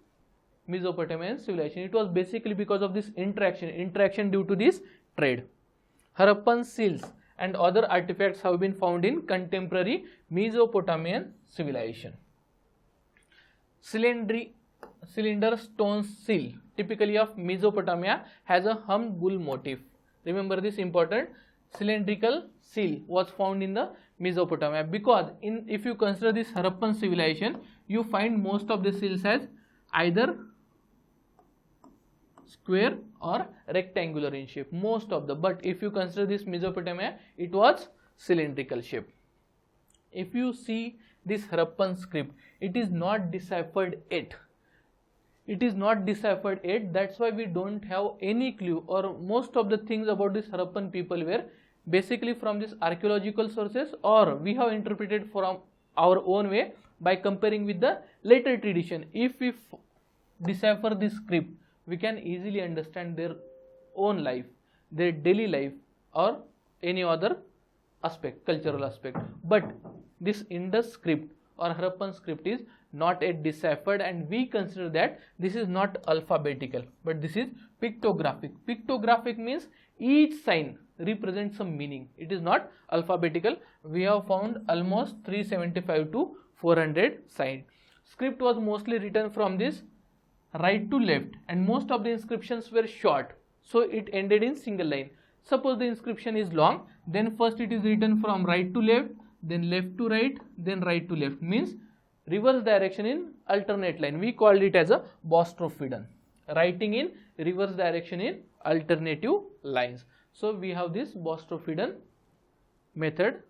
Speaker 1: Mesopotamian civilization. It was basically because of this interaction due to this trade. Harappan seals and other artifacts have been found in contemporary Mesopotamian civilization. Cylinder stone seal, typically of Mesopotamia, has a humped bull motif. Remember this important. Cylindrical seal was found in the Mesopotamia, because if you consider this Harappan civilization, you find most of the seals as either square or rectangular in shape, most of the, but if you consider this Mesopotamia, it was cylindrical shape. If you see this Harappan script, it is not deciphered yet. That's why we don't have any clue, or most of the things about this Harappan people were basically from this archaeological sources, or we have interpreted from our own way by comparing with the later tradition. If we decipher this script, we can easily understand their own life, their daily life, or any other aspect, cultural aspect. But this Indus script or Harappan script is not yet deciphered, and we consider that this is not alphabetical, but this is pictographic. Pictographic means each sign represents some meaning. It is not alphabetical. We have found almost 375 to 400 signs. Script was mostly written from this right to left, and most of the inscriptions were short, so it ended in single line. Suppose the inscription is long, then first it is written from right to left, then left to right, then right to left, means reverse direction in alternate line. We called it as a bostrophodon, writing in reverse direction in alternative lines. So we have this Boustrophedon method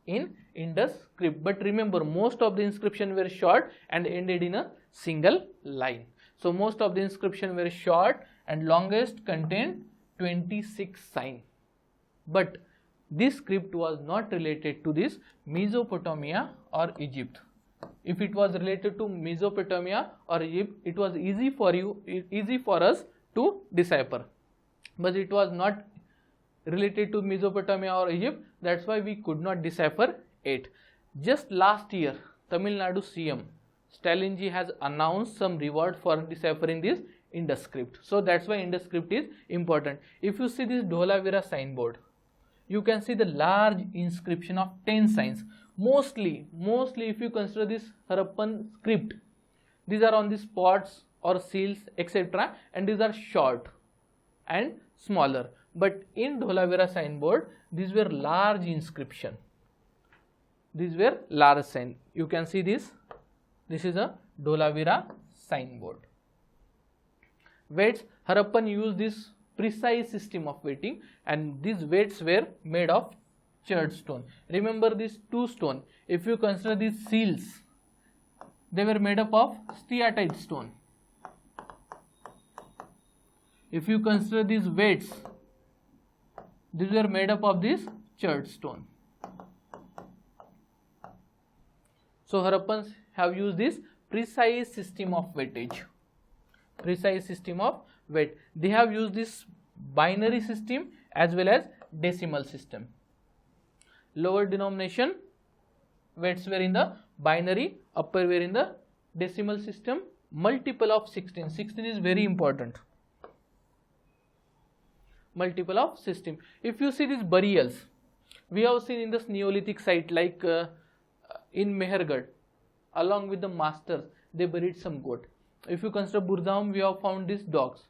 Speaker 1: in Indus script. But remember, most of the inscription were short and ended in a single line. So most of the inscription were short and longest contained 26 signs. But this script was not related to this Mesopotamia or Egypt. If it was related to Mesopotamia or Egypt, it was easy for us to decipher. But it was not related to Mesopotamia or Egypt, that's why we could not decipher it. Just last year, Tamil Nadu CM Stalin ji has announced some reward for deciphering this Indus script. So that's why Indus script is important. If you see this Dholavira signboard, you can see the large inscription of 10 signs. Mostly if you consider this Harappan script, these are on the spots or seals, etc. and these are short and smaller. But in Dholavira signboard, these were large inscription. These were large sign. You can see this. This is a Dholavira signboard. Weights, Harappan used this precise system of weighting, and these weights were made of charred stone. Remember these two stone. If you consider these seals, they were made up of steatite stone. If you consider these weights, these were made up of this charred stone. So Harappans have used this precise system of weightage. Precise system of weight. They have used this binary system as well as decimal system. Lower denomination weights were in the binary, upper were in the decimal system. Multiple of 16. 16 is very important. Multiple of 16. If you see these burials, we have seen in this Neolithic site like in Mehergarh, along with the masters, they buried some goat. If you consider Burdham, we have found these dogs.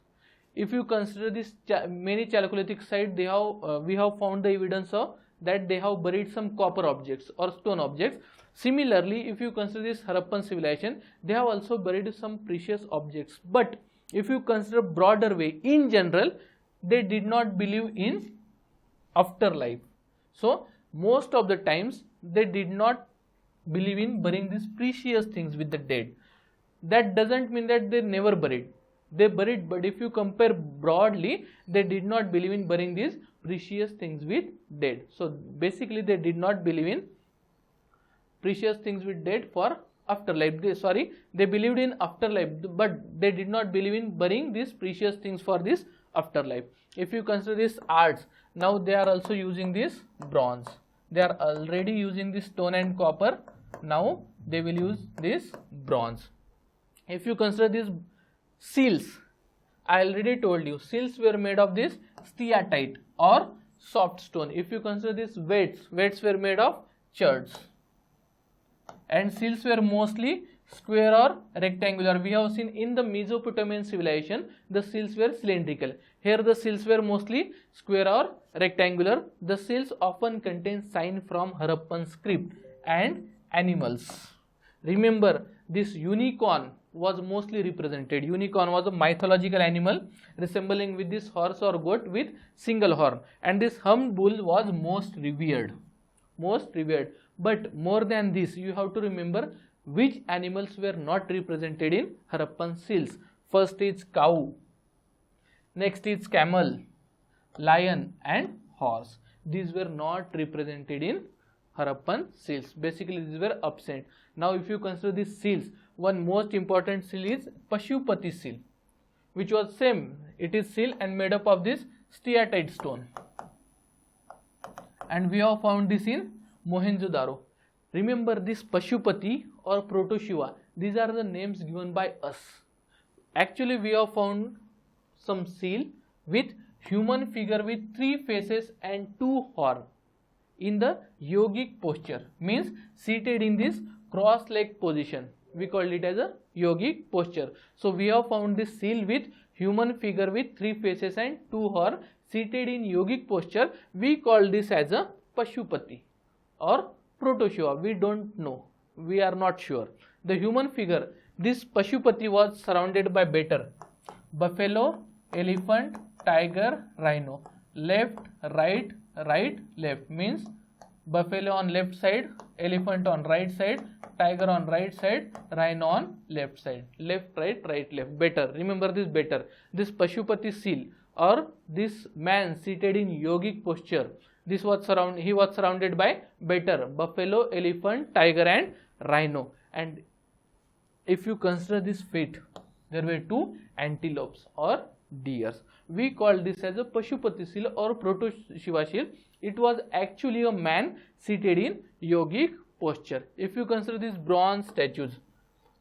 Speaker 1: If you consider this many Chalcolithic sites, we have found the evidence of that they have buried some copper objects or stone objects. Similarly, if you consider this Harappan civilization, they have also buried some precious objects. But if you consider broader way, in general, they did not believe in afterlife. So most of the times they did not believe in burying these precious things with the dead. That doesn't mean that they never buried. They buried, but if you compare broadly, they did not believe in burying these precious things with dead. So basically they did not believe in precious things with dead for afterlife. They believed in afterlife, but they did not believe in burying these precious things for this afterlife. If you consider this arts, now they are also using this bronze. They are already using this stone and copper. Now they will use this bronze. If you consider these seals, I already told you, seals were made of this steatite or soft stone. If you consider these weights were made of chards. And seals were mostly square or rectangular. We have seen in the Mesopotamian civilization, the seals were cylindrical. Here the seals were mostly square or rectangular. The seals often contain signs from Harappan script and animals. Remember, this unicorn was mostly represented. Unicorn was a mythological animal resembling with this horse or goat with single horn, and this hummed bull was most revered. But more than this, you have to remember which animals were not represented in Harappan seals. First is cow, next is camel, lion and horse. These were not represented in Harappan seals. Basically these were absent. Now if you consider these seals, one most important seal is Pashupati seal, which was same. It is seal and made up of this steatite stone. And we have found this in Mohenjodaro. Remember this Pashupati or Proto-Shiva, these are the names given by us. Actually we have found some seal with human figure with 3 faces and 2 horns in the yogic posture, means seated in this cross-legged position. We called it as a yogic posture. So we have found this seal with human figure with 3 faces and 2 horns seated in yogic posture. We call this as a Pashupati or Proto-Shiva. We don't know. We are not sure. The human figure, this Pashupati was surrounded by buffalo, elephant, tiger, rhino. Left, right, right, left means buffalo on left side, elephant on right side, tiger on right side, rhino on left side. Left, right, right, left. Better. Remember this better. This Pashupati seal or this man seated in yogic posture. He was surrounded by better buffalo, elephant, tiger and rhino. And if you consider this feet, there were two antelopes or deers. We call this as a Pashupati seal or Proto Shiva seal. It was actually a man seated in yogic posture. If you consider these bronze statues,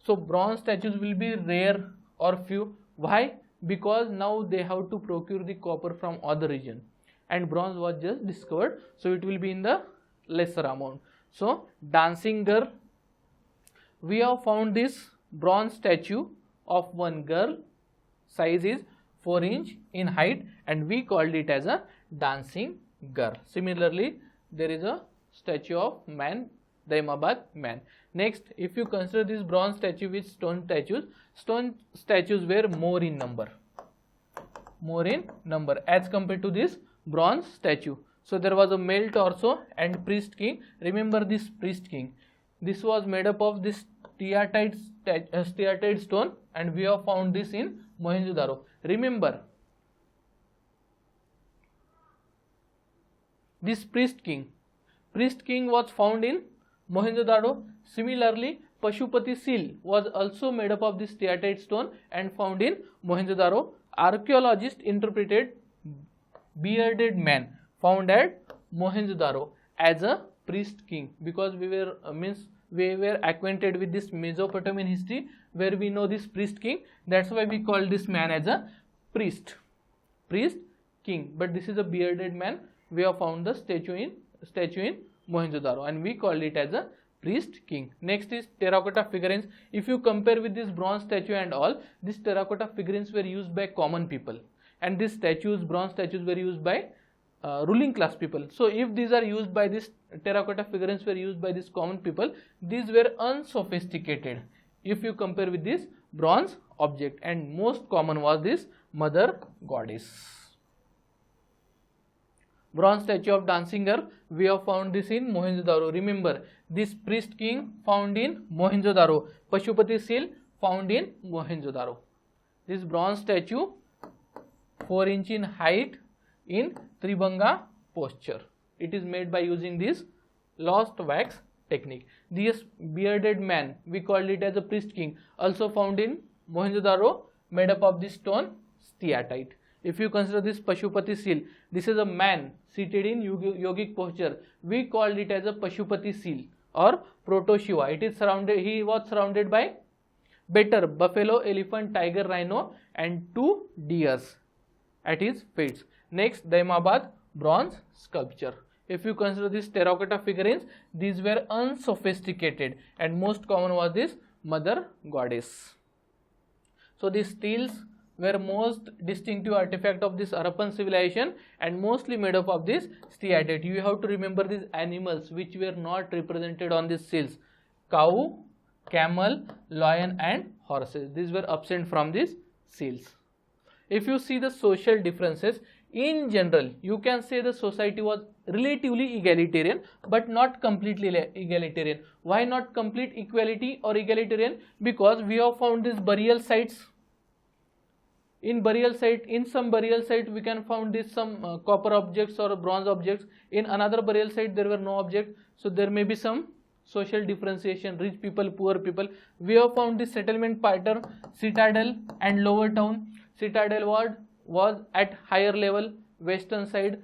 Speaker 1: so bronze statues will be rare or few. Why? Because now they have to procure the copper from other region, and bronze was just discovered, so it will be in the lesser amount. So dancing girl, we have found this bronze statue of one girl. Size is 4 inch in height, and we called it as a dancing girl. Similarly, there is a statue of man, Daimabad man. Next, if you consider this bronze statue with stone statues were more in number as compared to this bronze statue. So there was a male torso and priest king. Remember this priest king. This was made up of this steatite stone, and we have found this in Mohenjodaro. Remember, this priest king was found in Mohenjodaro. Similarly, Pashupati seal was also made up of this steatite stone and found in Mohenjodaro. Archaeologists interpreted bearded man found at Mohenjodaro as a priest king, because we were acquainted with this Mesopotamian history where we know this priest king. That's why we call this man as a priest king. But this is a bearded man. We have found the statue in Mohenjodaro, and we call it as a priest king. Next is terracotta figurines. If you compare with this bronze statue and all, these terracotta figurines were used by common people, and these bronze statues were used by ruling class people. So if these are used by this terracotta figurines were used by these common people, these were unsophisticated if you compare with this bronze object, and most common was this mother goddess. Bronze statue of dancing girl, we have found this in Mohenjodaro. Remember, this priest king found in Mohenjodaro, Pashupati seal found in Mohenjodaro. This bronze statue 4 inch in height in Tribhanga posture. It is made by using this lost wax technique. This bearded man, we called it as a priest king, also found in Mohenjodaro, made up of this stone steatite. If you consider this Pashupati seal, this is a man seated in yogic posture. We called it as a Pashupati seal or Proto Shiva. He was surrounded by better buffalo, elephant, tiger, rhino and 2 deers at his feet. Next, Daimabad bronze sculpture. If you consider these terracotta figurines, these were unsophisticated, and most common was this mother goddess. So these steels were most distinctive artifact of this Harappan civilization and mostly made up of this steatite. You have to remember these animals which were not represented on these seals: cow, camel, lion and horses. These were absent from these seals. If you see the social differences, in general you can say the society was relatively egalitarian but not completely egalitarian. Why not complete equality or egalitarian? Because we have found these burial sites. In some burial site we can found this some copper objects or bronze objects. In another burial site there were no objects, so there may be some social differentiation, rich people, poor people. We have found this settlement pattern, citadel and lower town. Citadel was at higher level, western side.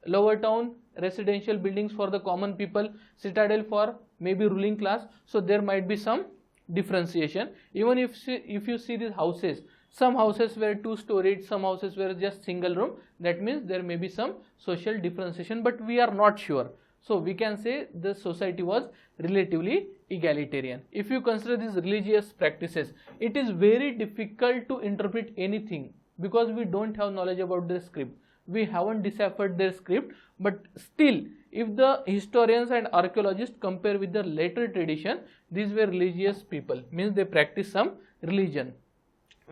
Speaker 1: Lower town, residential buildings for the common people. Citadel for maybe ruling class. So there might be some differentiation. Even if you see these houses, some houses were 2-storied, some houses were just single room. That means there may be some social differentiation, but we are not sure. So we can say the society was relatively egalitarian. If you consider these religious practices, it is very difficult to interpret anything because we don't have knowledge about their script. We haven't deciphered their script, but still if the historians and archaeologists compare with the later tradition, these were religious people, means they practice some religion.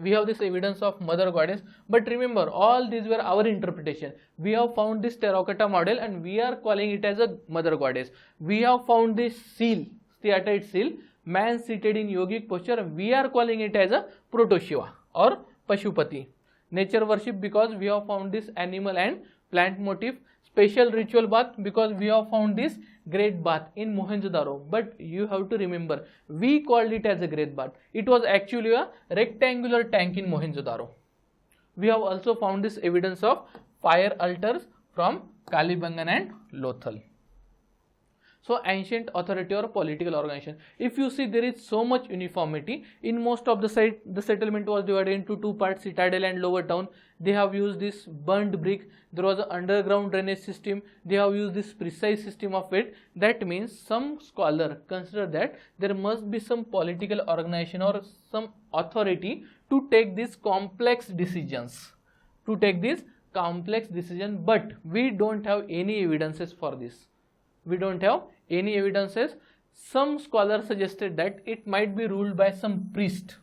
Speaker 1: we have this evidence of mother goddess, but remember all these were our interpretation. We have found this terracotta model and we are calling it as a mother goddess. We have found this seal, steatite seal, man seated in yogic posture, we are calling it as a proto-Shiva or Pashupati. Nature worship because we have found this animal and plant motif. Special ritual bath because we have found this great bath in Mohenjodaro, but you have to remember we called it as a great bath. It was actually a rectangular tank in Mohenjodaro. We have also found this evidence of fire altars from Kalibangan and Lothal. So ancient authority or political organization. If you see, there is so much uniformity in most of the site. The settlement was divided into two parts, citadel and lower town. They have used this burnt brick. There was an underground drainage system. They have used this precise system of it. That means some scholar consider that there must be some political organization or some authority to take these complex decisions. But we don't have any evidences for this. We don't have any evidences. Some scholars suggested that it might be ruled by some priest.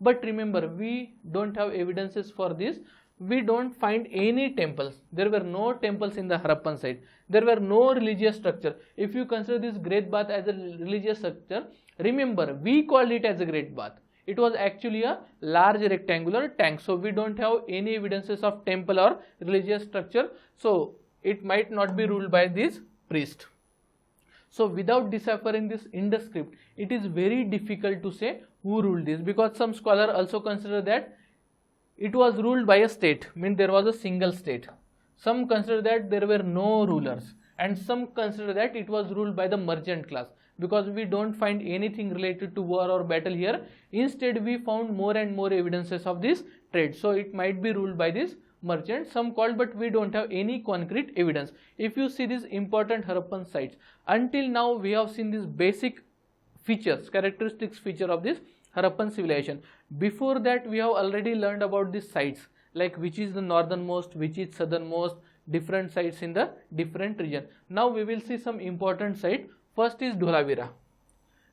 Speaker 1: But remember, we don't have evidences for this. We don't find any temples. There were no temples in the Harappan site. There were no religious structure. If you consider this great bath as a religious structure, remember, we called it as a great bath. It was actually a large rectangular tank. So we don't have any evidences of temple or religious structure. So it might not be ruled by this priest. So without deciphering this Indus script, it is very difficult to say who ruled this, because some scholars also consider that it was ruled by a state, means there was a single state. Some consider that there were no rulers, and some consider that it was ruled by the merchant class, because we don't find anything related to war or battle here. Instead, we found more and more evidences of this trade. So it might be ruled by this merchant, some called, but we don't have any concrete evidence. If you see these important Harappan sites, until now we have seen these basic features, characteristics feature of this Harappan civilization. Before that, we have already learned about these sites, like which is the northernmost, which is southernmost, different sites in the different region. Now we will see some important site. First is Dholavira.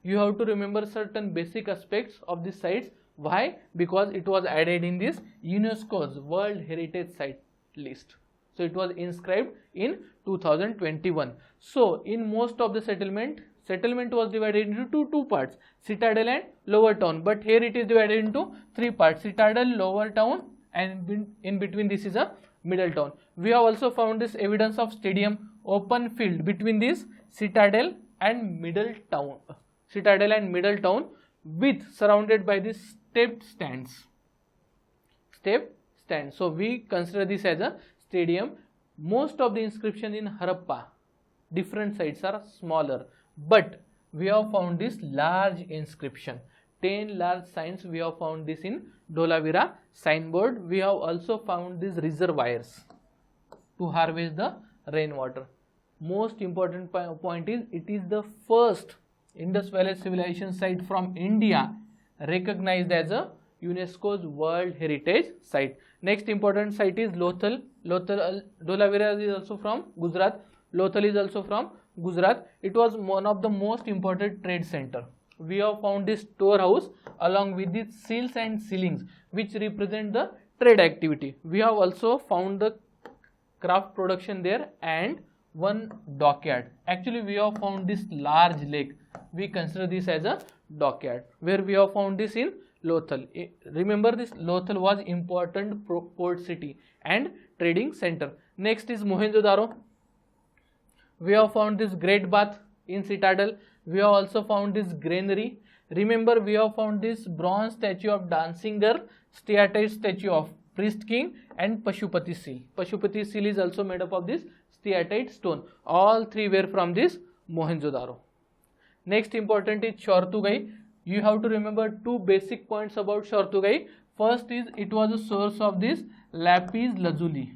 Speaker 1: You have to remember certain basic aspects of these sites. Why? Because it was added in this UNESCO's World Heritage Site list. So it was inscribed in 2021. So in most of the settlement was divided into two parts, citadel and lower town. But here it is divided into three parts, citadel, lower town, and in between this is a middle town. We have also found this evidence of stadium, open field between this citadel and middle town. With surrounded by these stepped stands. So we consider this as a stadium. Most of the inscriptions in Harappa, different sites, are smaller, but we have found this large inscription. 10 large signs we have found this in Dholavira signboard. We have also found these reservoirs to harvest the rainwater. Most important point is, it is the first Indus Valley Civilization site from India recognized as a UNESCO's World Heritage Site. Next important site is Lothal. Dholavira is also from Gujarat. Lothal is also from Gujarat. It was one of the most important trade center. We have found this storehouse along with the seals and ceilings, which represent the trade activity. We have also found the craft production there and one dockyard. Actually, we have found this large lake. We consider this as a dockyard, where we have found this in Lothal. Remember, this Lothal was important port city and trading center. Next is Mohenjodaro. We have found this great bath in citadel. We have also found this granary. Remember, we have found this bronze statue of dancing girl, steatite statue of priest king, and Pashupati seal. Pashupati seal is also made up of this steatite stone. All three were from this Mohenjodaro. Next important is Shortugai. You have to remember two basic points about Shortugai. First is, it was a source of this lapis lazuli,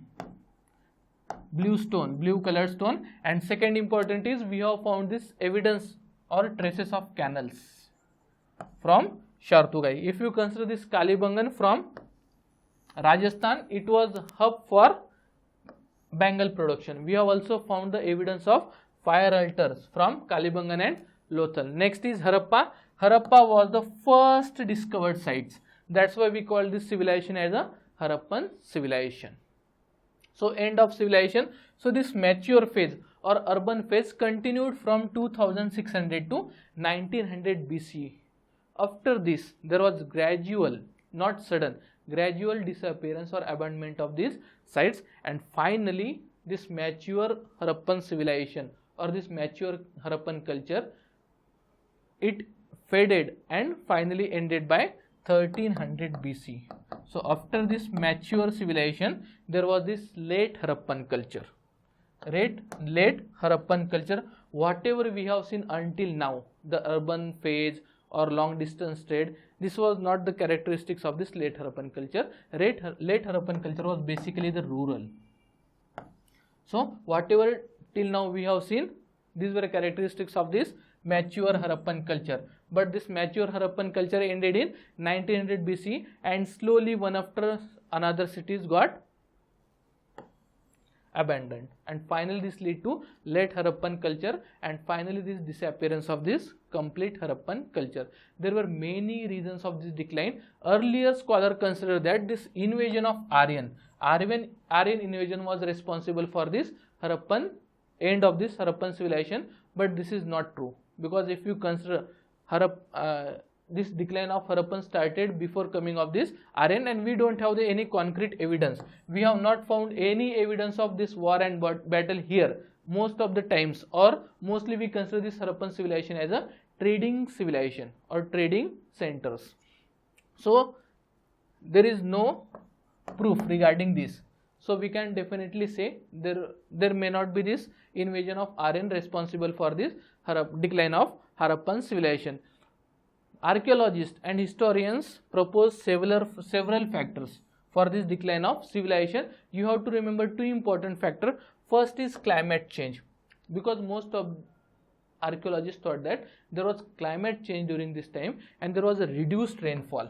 Speaker 1: blue colored stone. And second important is, we have found this evidence or traces of canals from Shortugai. If you consider this Kalibangan from Rajasthan, it was hub for bangle production. We have also found the evidence of fire altars from Kalibangan and Lothal. Next is Harappa. Harappa was the first discovered sites. That's why we call this civilization as a Harappan civilization. So end of civilization. So this mature phase or urban phase continued from 2600 to 1900 BC. After this, there was gradual, not sudden, gradual disappearance or abandonment of these sites, and finally this mature Harappan civilization or this mature Harappan culture, it faded and finally ended by 1300 BC. So after this mature civilization, there was this late Harappan culture. Late Harappan culture, whatever we have seen until now, the urban phase or long distance trade, this was not the characteristics of this late Harappan culture. Late Harappan culture was basically the rural. So whatever till now we have seen, these were characteristics of this mature Harappan culture. But this mature Harappan culture ended in 1900 BC, and slowly one after another cities got abandoned, and finally this lead to late Harappan culture, and finally this disappearance of this complete Harappan culture. There were many reasons of this decline. Earlier scholar considered that this invasion of Aryan invasion was responsible for this Harappan end of this Harappan civilization, but this is not true, because if you consider this decline of Harappan started before coming of this Aryan, and we don't have any concrete evidence. We have not found any evidence of this war and battle here most of the times, or mostly we consider this Harappan civilization as a trading civilization or trading centers. So there is no proof regarding this. So we can definitely say there may not be this invasion of Aryan responsible for this decline of Harappan civilization. Archaeologists and historians propose several factors for this decline of civilization. You have to remember two important factors. First is climate change, because most of archaeologists thought that there was climate change during this time and there was a reduced rainfall.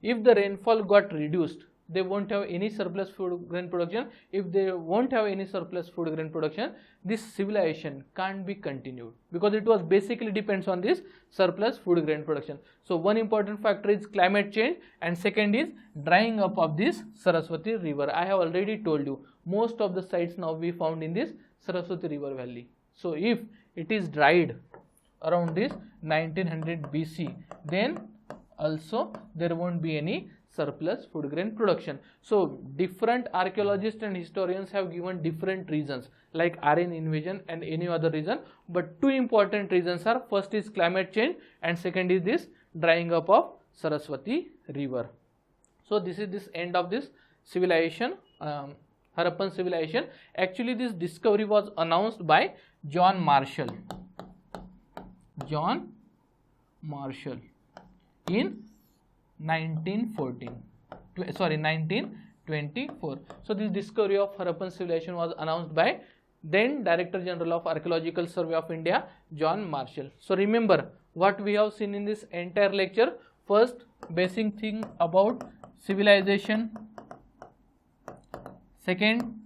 Speaker 1: If the rainfall got reduced, they won't have any surplus food grain production. If they won't have any surplus food grain production, this civilization can't be continued, because it was basically depends on this surplus food grain production. So one important factor is climate change, and second is drying up of this Saraswati river. I have already told you, most of the sites now we found in this Saraswati river valley. So if it is dried around this 1900 BC, then also there won't be any surplus food grain production. So different archaeologists and historians have given different reasons, like Aryan invasion and any other reason, but two important reasons are, first is climate change and second is this drying up of Saraswati river. So this is this end of this civilization, Harappan civilization. Actually this discovery was announced by John Marshall in 1924. So this discovery of Harappan civilization was announced by then Director General of Archaeological Survey of India, John Marshall. So remember what we have seen in this entire lecture. First, basic thing about civilization. Second,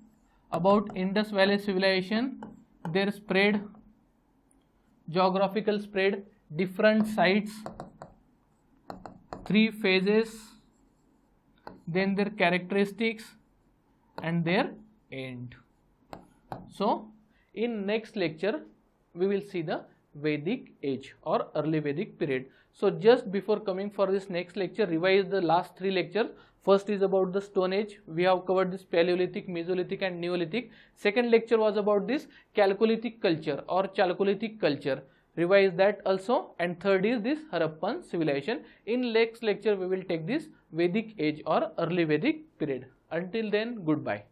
Speaker 1: about Indus Valley Civilization, their spread, geographical spread, different sites, three phases, then their characteristics and their end. So in next lecture we will see the Vedic age or early Vedic period. So just before coming for this next lecture, revise the last three lectures. First is about the Stone Age. We have covered this Paleolithic, Mesolithic and Neolithic. Second lecture was about this Chalcolithic culture or Chalcolithic culture. Revise that also. And third is this Harappan civilization. In next lecture we will take this Vedic age or early Vedic period. Until then, goodbye.